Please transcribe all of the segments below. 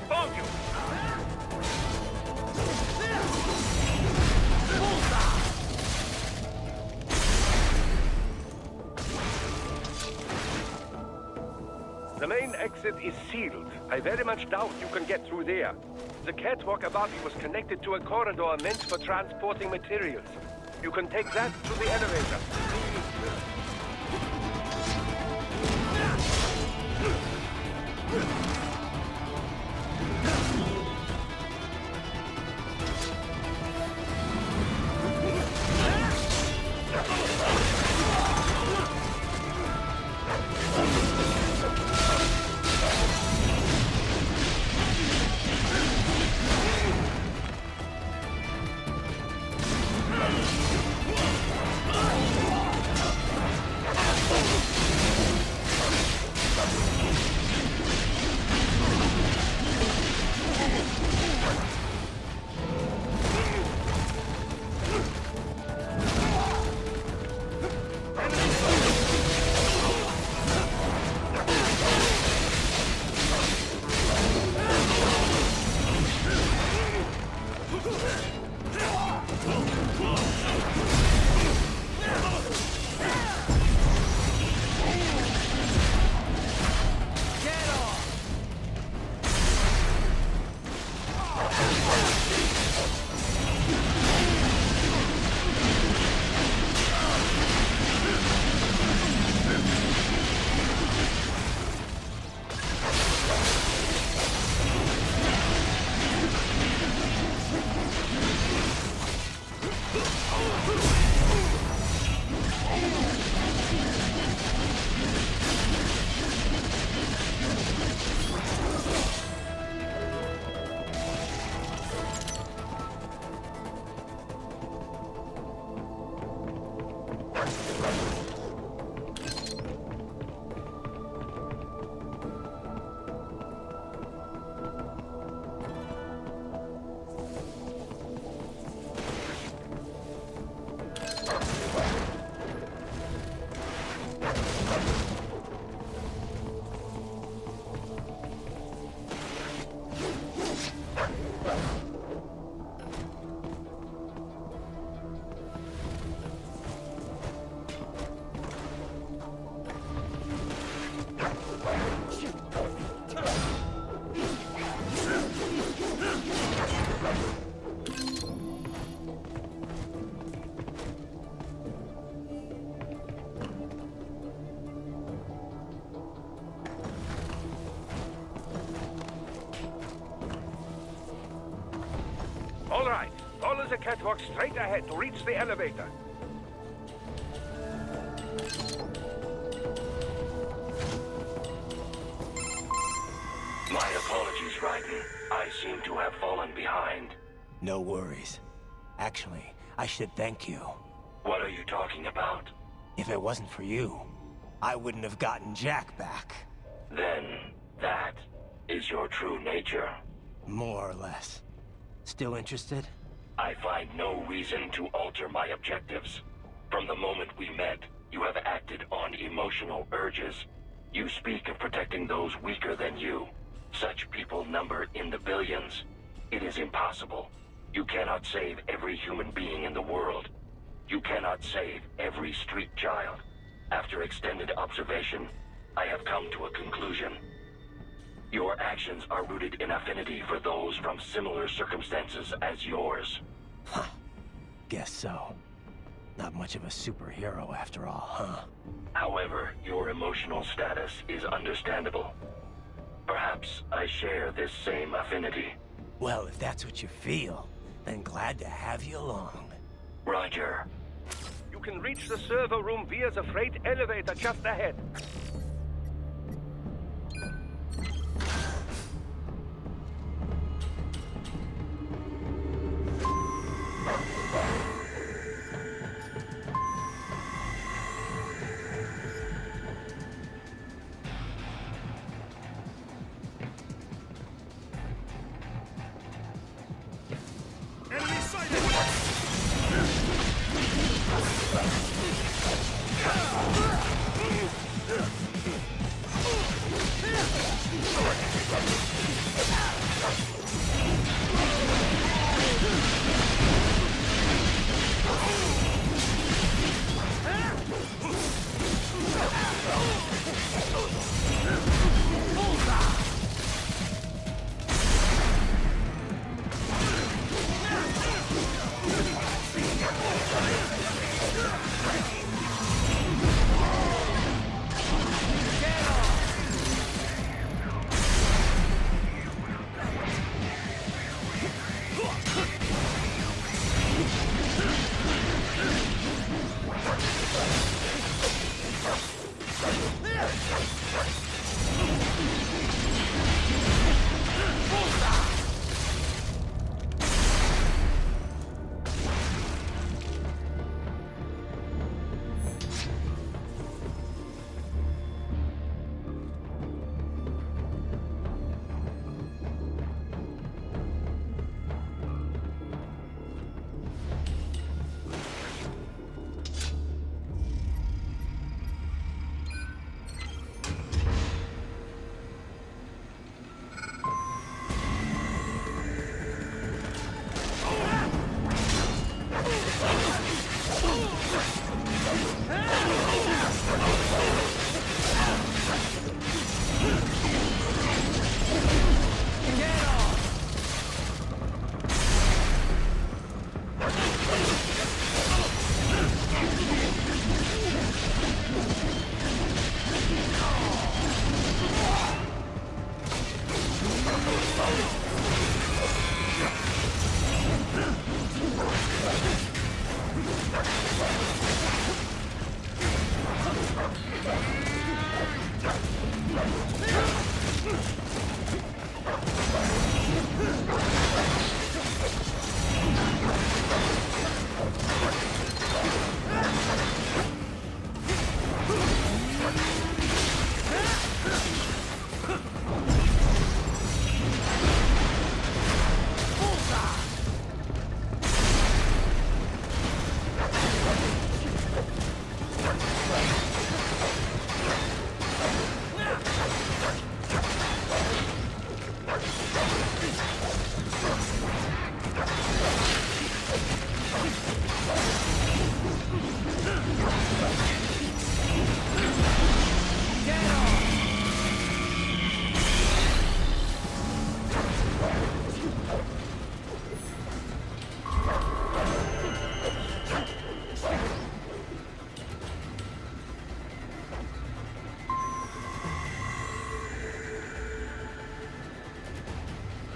Found you! The main exit is sealed. I very much doubt you can get through there. The catwalk above you was connected to a corridor meant for transporting materials. You can take that to the elevator. All right, follow the catwalk straight ahead to reach the elevator. My apologies, Raiden. I seem to have fallen behind. No worries. Actually, I should thank you. What are you talking about? If it wasn't for you, I wouldn't have gotten Jack back. Then, that is your true nature. More or less. Still interested? I find no reason to alter my objectives. From the moment we met, you have acted on emotional urges. You speak of protecting those weaker than you. Such people number in the billions. It is impossible. You cannot save every human being in the world. You cannot save every street child. After extended observation, I have come to a conclusion. Your actions are rooted in affinity for those from similar circumstances as yours. Huh. Guess so. Not much of a superhero after all, huh? However, your emotional status is understandable. Perhaps I share this same affinity. Well, if that's what you feel, then glad to have you along. Roger. You can reach the server room via the freight elevator just ahead.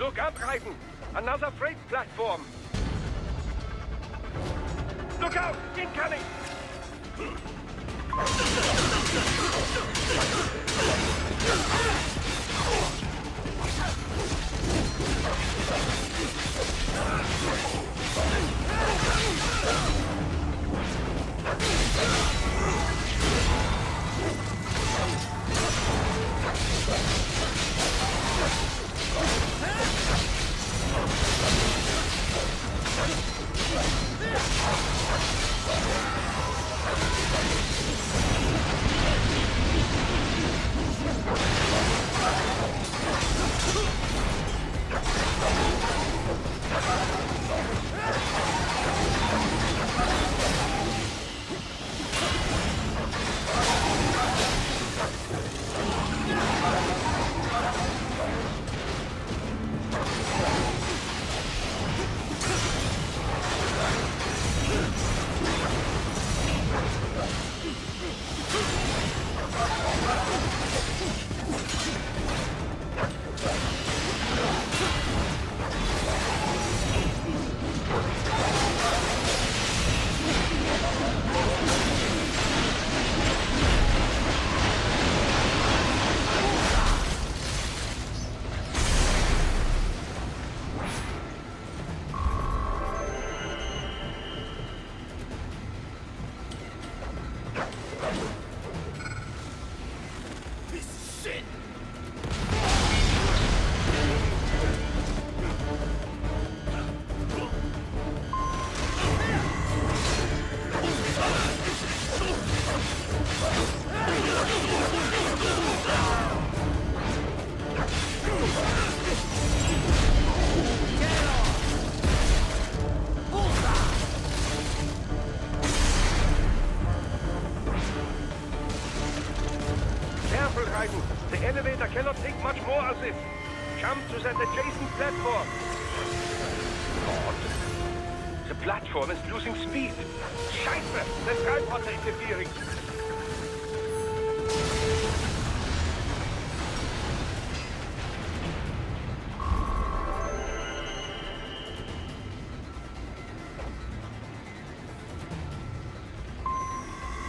Look up, Raiden! Another freight platform! Look out! Incoming! The elevator cannot take much more of this. Jump to that adjacent platform. God. The platform is losing speed. Scheiße! The tripods are interfering.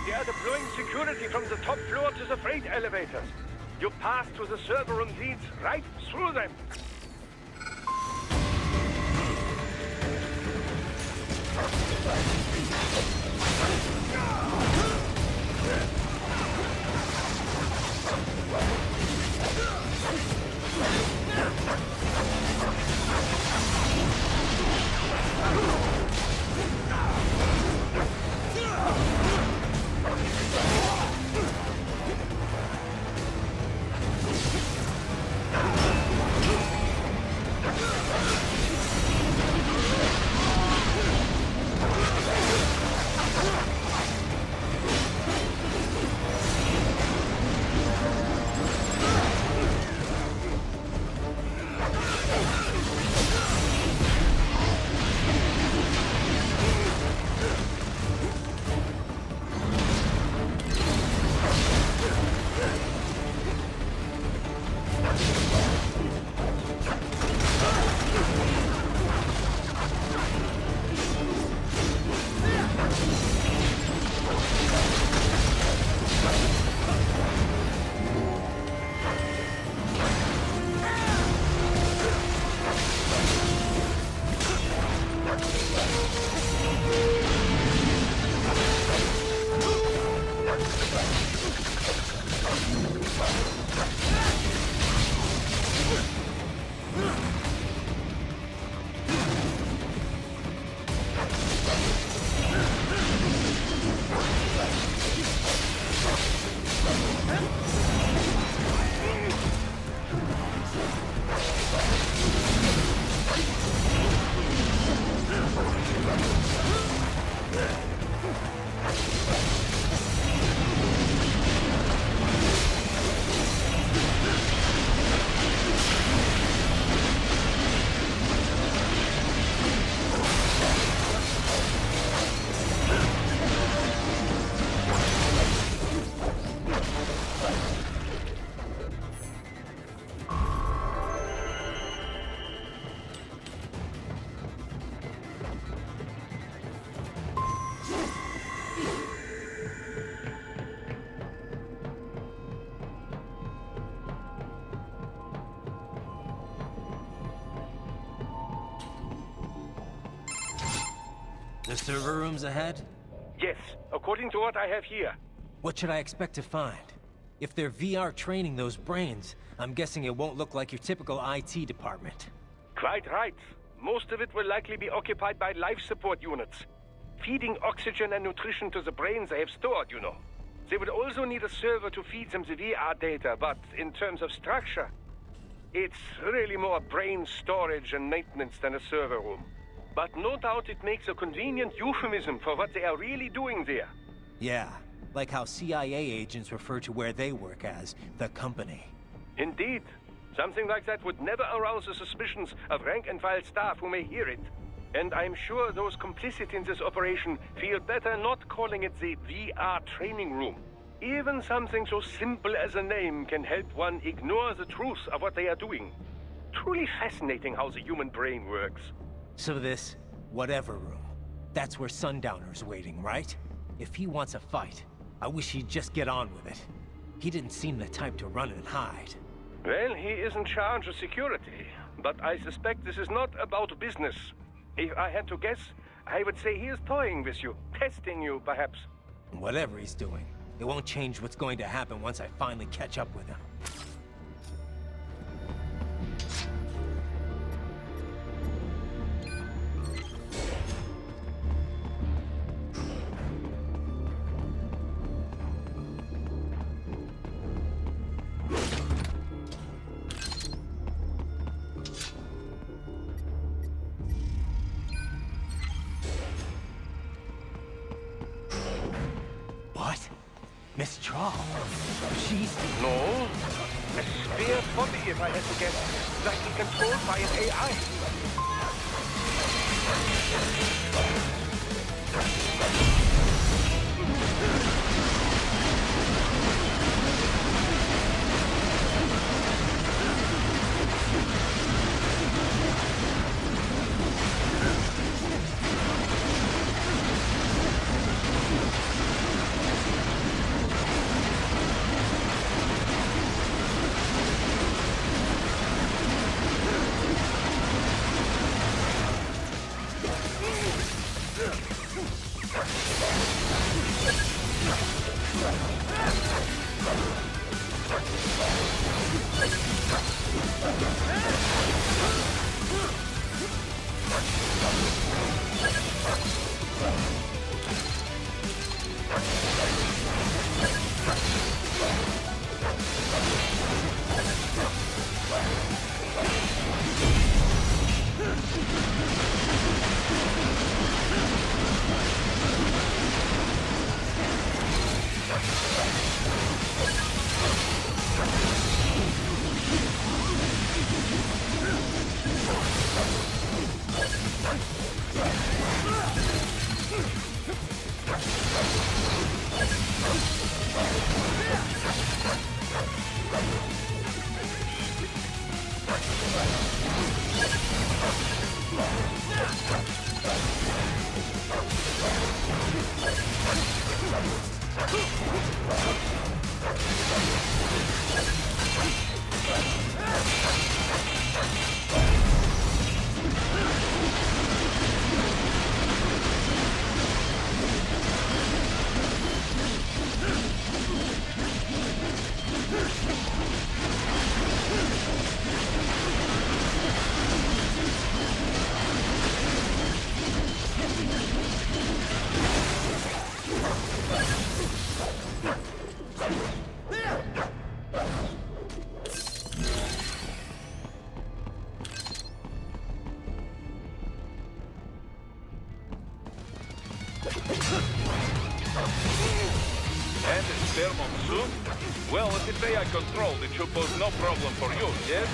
They are deploying security from the top floor to the freight elevators. Your path to the server room leads right through them. The server room's ahead? Yes, according to what I have here. What should I expect to find? If they're VR training those brains, I'm guessing it won't look like your typical IT department. Quite right. Most of it will likely be occupied by life support units. Feeding oxygen and nutrition to the brains they have stored, you know. They would also need a server to feed them the VR data, but in terms of structure, it's really more brain storage and maintenance than a server room. But no doubt it makes a convenient euphemism for what they are really doing there. Yeah, like how CIA agents refer to where they work as the company. Indeed. Something like that would never arouse the suspicions of rank-and-file staff who may hear it. And I'm sure those complicit in this operation feel better not calling it the VR training room. Even something so simple as a name can help one ignore the truth of what they are doing. Truly fascinating how the human brain works. So this, whatever room, that's where Sundowner's waiting, right? If he wants a fight, I wish he'd just get on with it. He didn't seem the type to run and hide. Well, he is in charge of security, but I suspect this is not about business. If I had to guess, I would say he is toying with you, testing you, perhaps. Whatever he's doing, it won't change what's going to happen once I finally catch up with him. What? Miss Trawl? She's... No? A spare body, if I had to guess. Likely controlled by an AI. And a spare monsoon? Well, if it's AI controlled, it should pose no problem for you, yes?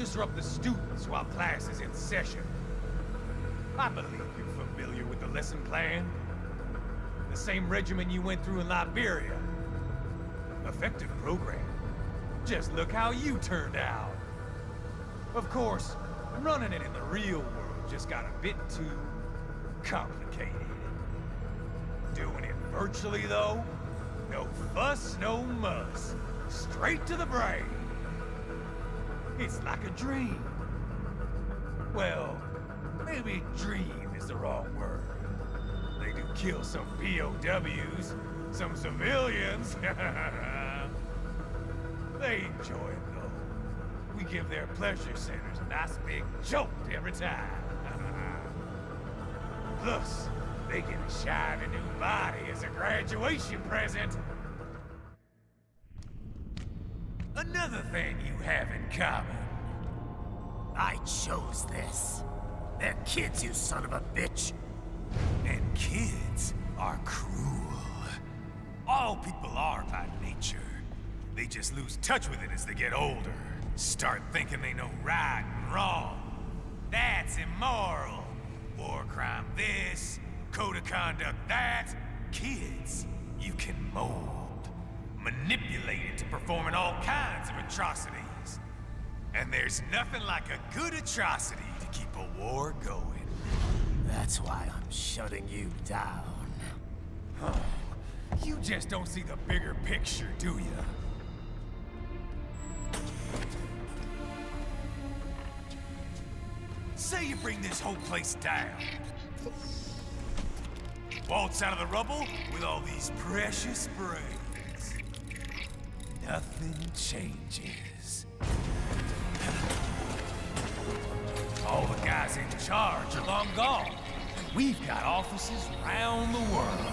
disrupt the students while class is in session. I believe you're familiar with the lesson plan. The same regimen you went through in Liberia. Effective program. Just look how you turned out. Of course, running it in the real world just got a bit too complicated. Doing it virtually, though, no fuss, no muss. Straight to the brain. It's like a dream. Well, maybe dream is the wrong word. They do kill some POWs, some civilians. They enjoy it, though. We give their pleasure centers a nice big jolt every time. Plus, they get a shiny new body as a graduation present. Another thing you have in common. I chose this. They're kids, you son of a bitch. And kids are cruel. All people are by nature. They just lose touch with it as they get older. Start thinking they know right and wrong. That's immoral. War crime this, code of conduct that. Kids, you can mold, manipulate into performing all kinds of atrocities. And there's nothing like a good atrocity to keep a war going. That's why I'm shutting you down. Oh, you just don't see the bigger picture, do you? Say you bring this whole place down. Waltz out of the rubble with all these precious brains. Nothing changes. All the guys in charge are long gone. We've got offices around the world.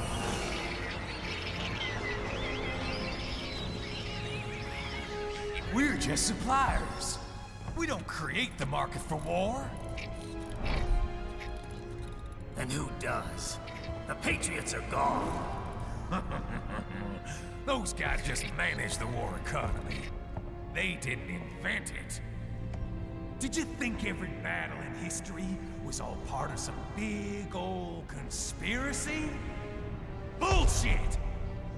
We're just suppliers. We don't create the market for war. And who does? The Patriots are gone. Those guys just manage the war economy. They didn't invent it. Did you think every battle in history was all part of some big old conspiracy? Bullshit!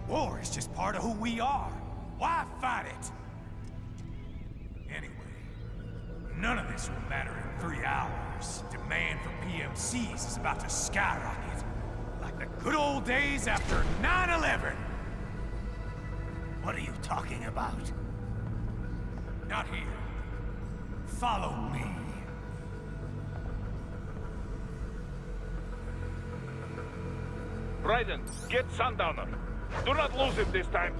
War is just part of who we are. Why fight it? Anyway, none of this will matter in 3 hours. Demand for PMCs is about to skyrocket. Like the good old days after 9/11. What are you talking about? Not here. Follow me. Raiden, get Sundowner. Do not lose him this time.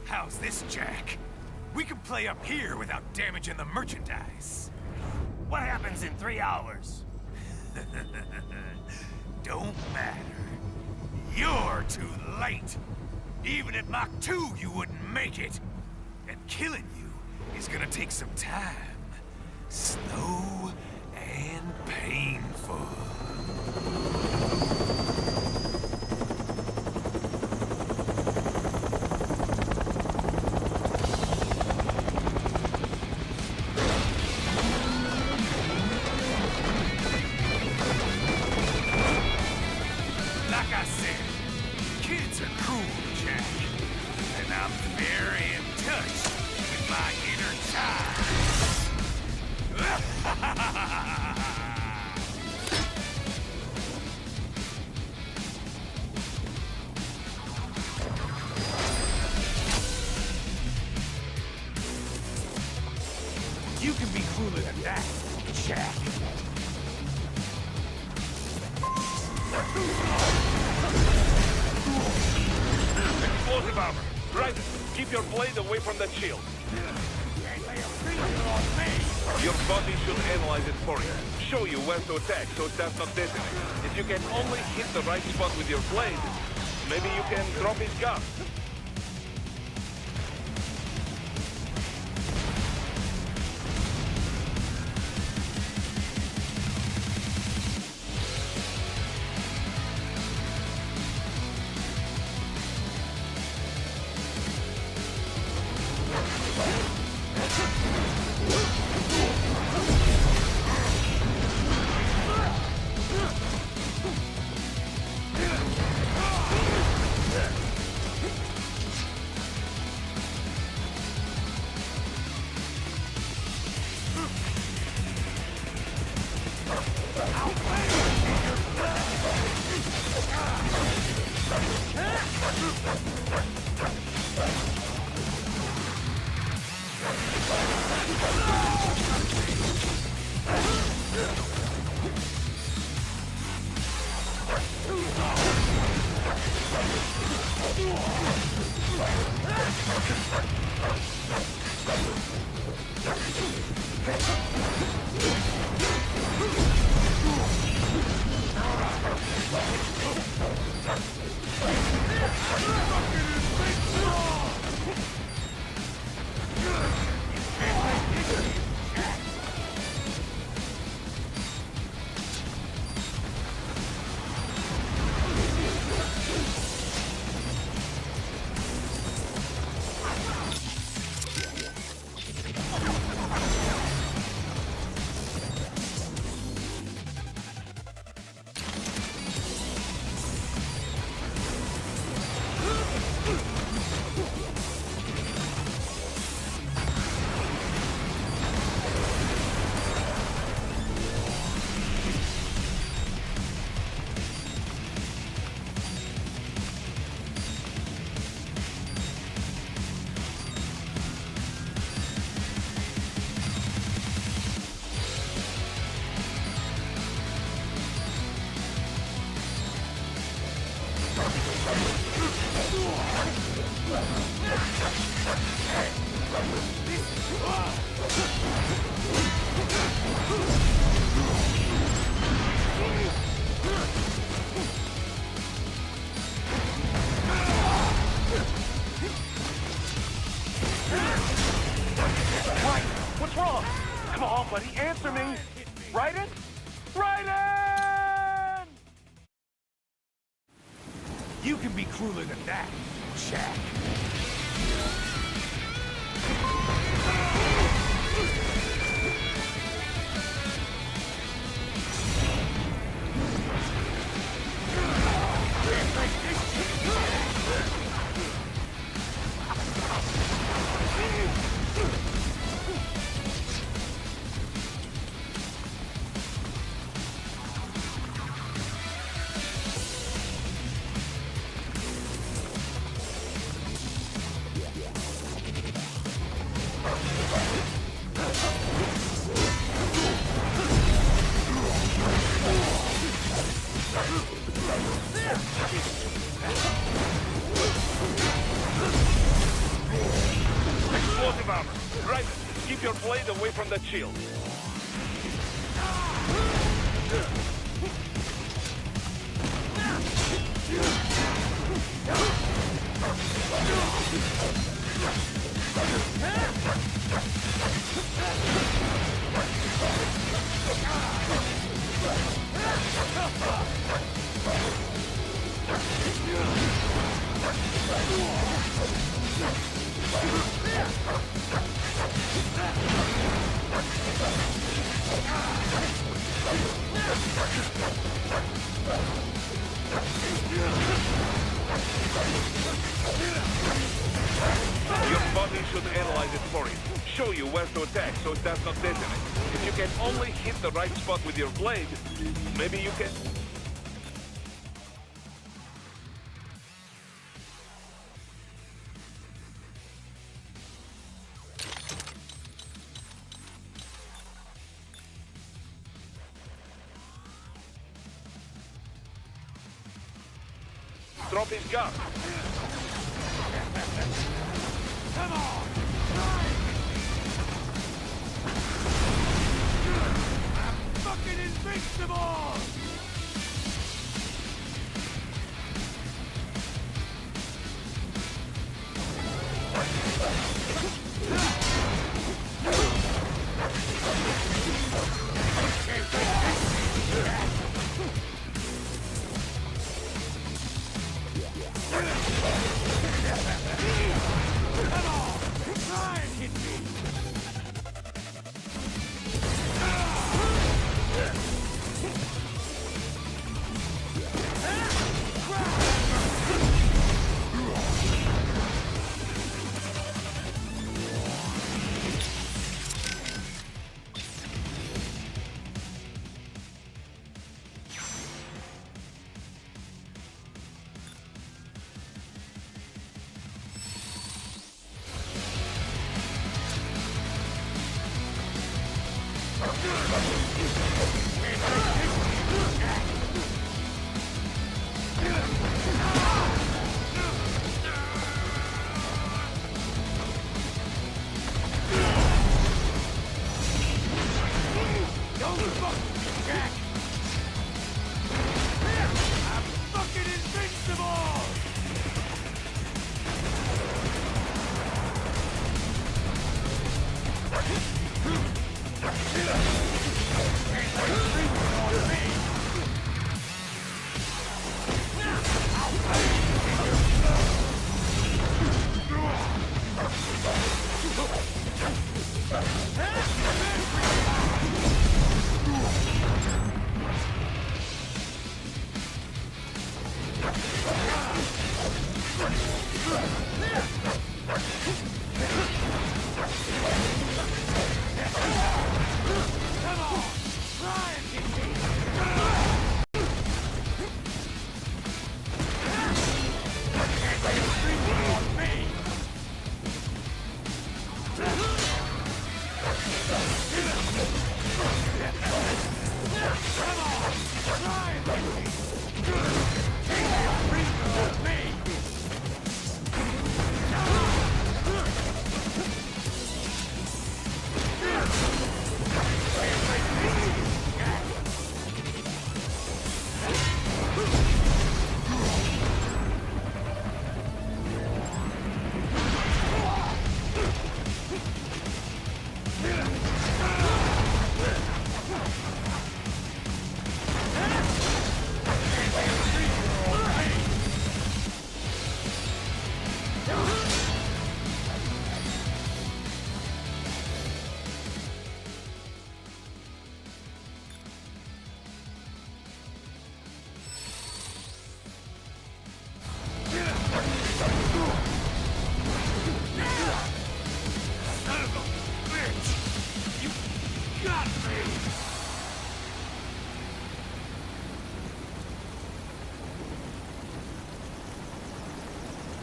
How's this, Jack? We can play up here without damaging the merchandise. What happens in 3 hours? Don't matter. You're too late. Even at Mach 2, you wouldn't make it. And killing you is gonna take some time. Slow and painful. Like I said, kids are cruel, Jack. And I'm very in touch with my inner child. You can be crueler than that, Jack. Explosive armor. Right. Keep your blade away from that shield. Your body should analyze it for you. Show you when to attack so it does not detonate. If you can only hit the right spot with your blade, maybe you can drop his gun. What's wrong? Come on, buddy, answer me. Raiden? Raiden! You can be crueler than that, Jack. Explosive armor. Right. Keep your blade away from that shield. Your body should analyze it for you. Show you where to attack so it does not detonate. If you can only hit the right spot with your blade, maybe you can... Drop his gun. Come on! I'm fucking invincible!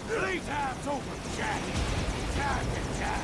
Playtime's over, Jack. Time to die.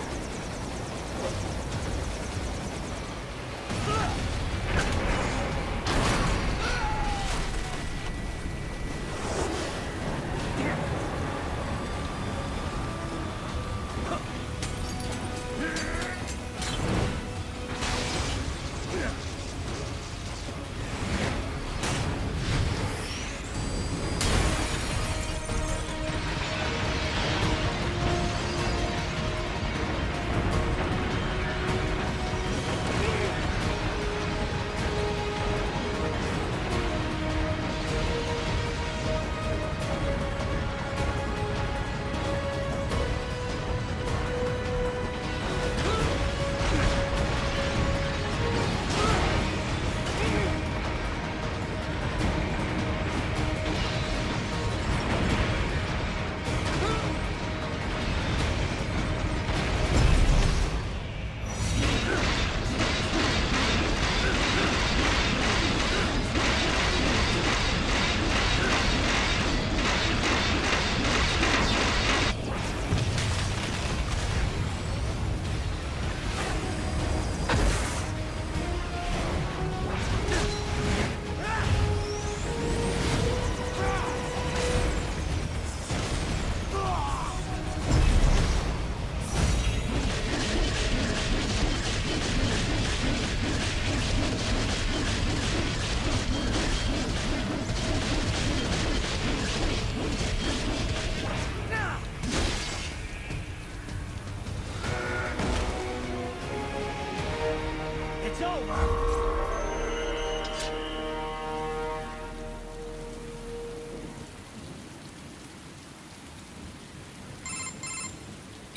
over!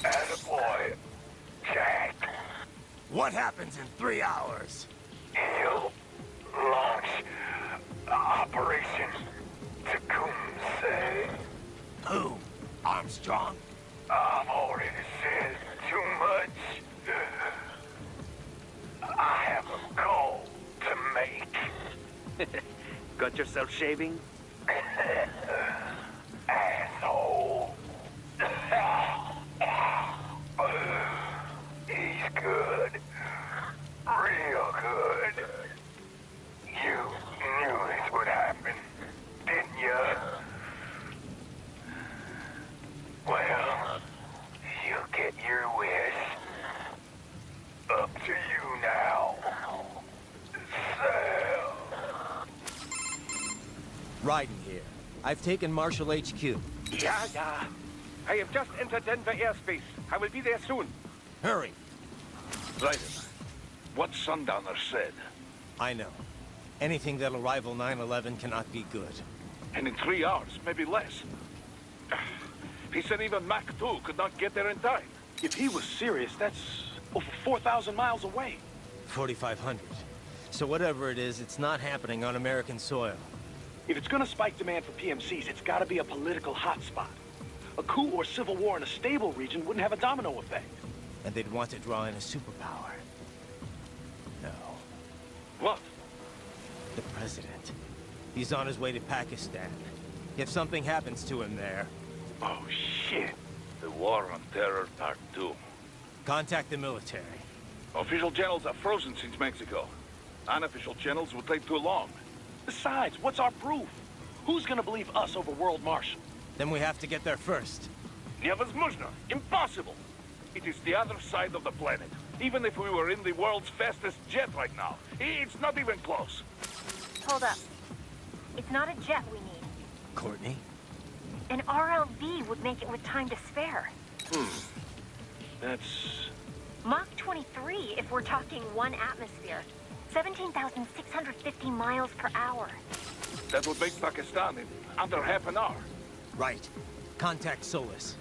Attaboy, Jack. What happens in 3 hours? He'll launch Operation Tecumseh. Who? Armstrong? I've already said too much. I have a call to make. Got yourself shaving? Asshole. He's good. Real good. You knew this would happen, didn't you? Well, you get your wish. Up to you now. Sam. Raiden here. I've taken Marshall HQ. Yeah. I have just entered Denver airspace. I will be there soon. Hurry. Raiden, what Sundowner said. I know. Anything that'll rival 9/11 cannot be good. And in 3 hours, maybe less. He said even Mach 2 could not get there in time. If he was serious, that's over 4,000 miles away. 4,500. So whatever it is, it's not happening on American soil. If it's gonna spike demand for PMCs, it's gotta be a political hotspot. A coup or civil war in a stable region wouldn't have a domino effect. And they'd want to draw in a superpower. No. What? The president. He's on his way to Pakistan. If something happens to him there... Oh, shit. The War on Terror Part 2. Contact the military. Official channels are frozen since Mexico. Unofficial channels would take too long. Besides, what's our proof? Who's gonna believe us over World Marshal? Then we have to get there first. Невозможно. Impossible. It is the other side of the planet. Even if we were in the world's fastest jet right now, it's not even close. Hold up. It's not a jet we need. Courtney? An RLV would make it with time to spare. That's... Mach 23 if we're talking 1 atmosphere. 17,650 miles per hour. That would make Pakistan in under half an hour. Right. Contact Solus.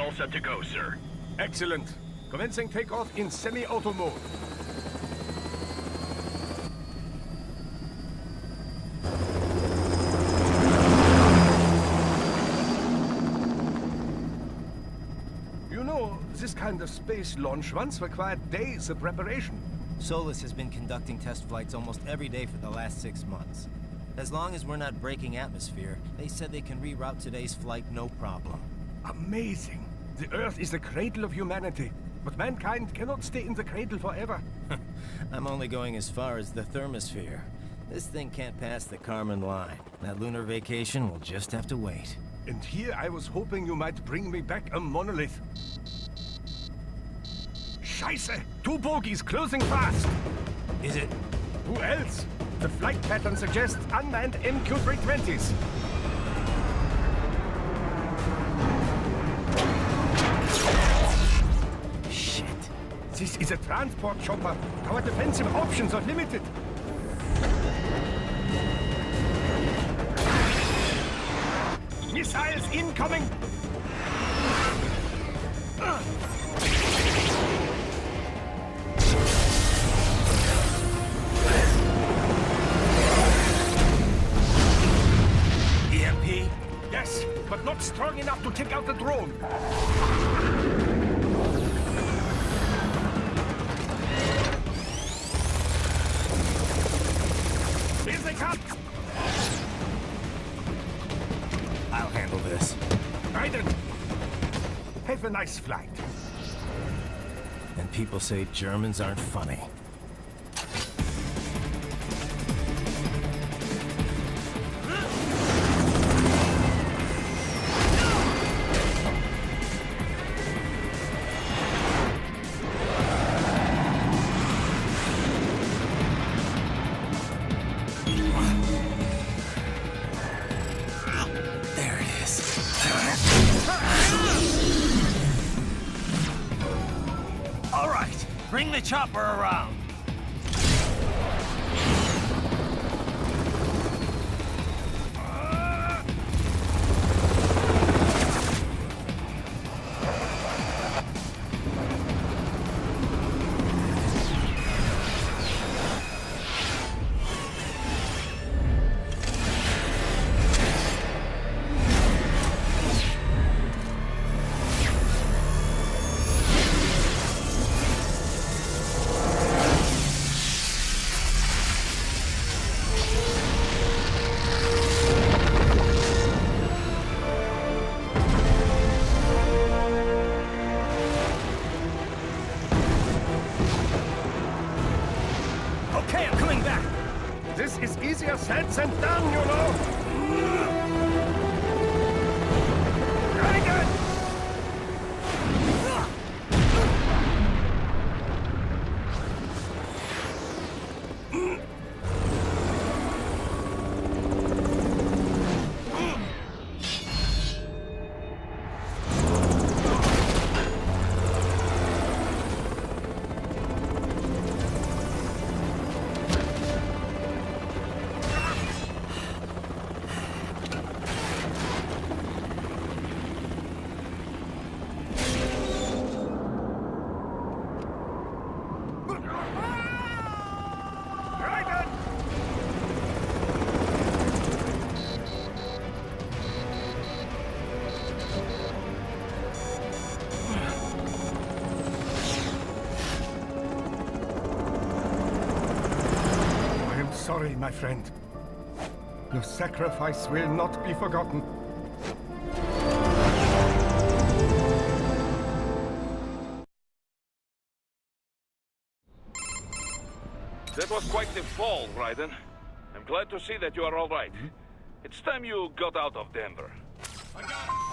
all set to go, sir. Excellent. Commencing takeoff in semi-auto mode. You know, this kind of space launch once required days of preparation. Solus has been conducting test flights almost every day for the last 6 months. As long as we're not breaking atmosphere, they said they can reroute today's flight no problem. Amazing. The Earth is the cradle of humanity, but mankind cannot stay in the cradle forever. I'm only going as far as the thermosphere. This thing can't pass the Karman line. That lunar vacation will just have to wait. And here I was hoping you might bring me back a monolith. Scheiße! 2 bogies closing fast! Is it? Who else? The flight pattern suggests unmanned MQ-320s. Shit. This is a transport chopper. Our defensive options are limited. Missiles incoming! EMP? Yes, but not strong enough to take out the drone. Here they come! I'll handle this. Raiden! Have a nice flight. And people say Germans aren't funny. There it is. All right, bring the chopper around. Okay, I'm coming back. This is easier said than done, you know. Very good. Sorry, my friend. Your sacrifice will not be forgotten. That was quite the fall, Raiden. I'm glad to see that you are all right. It's time you got out of Denver. I got it.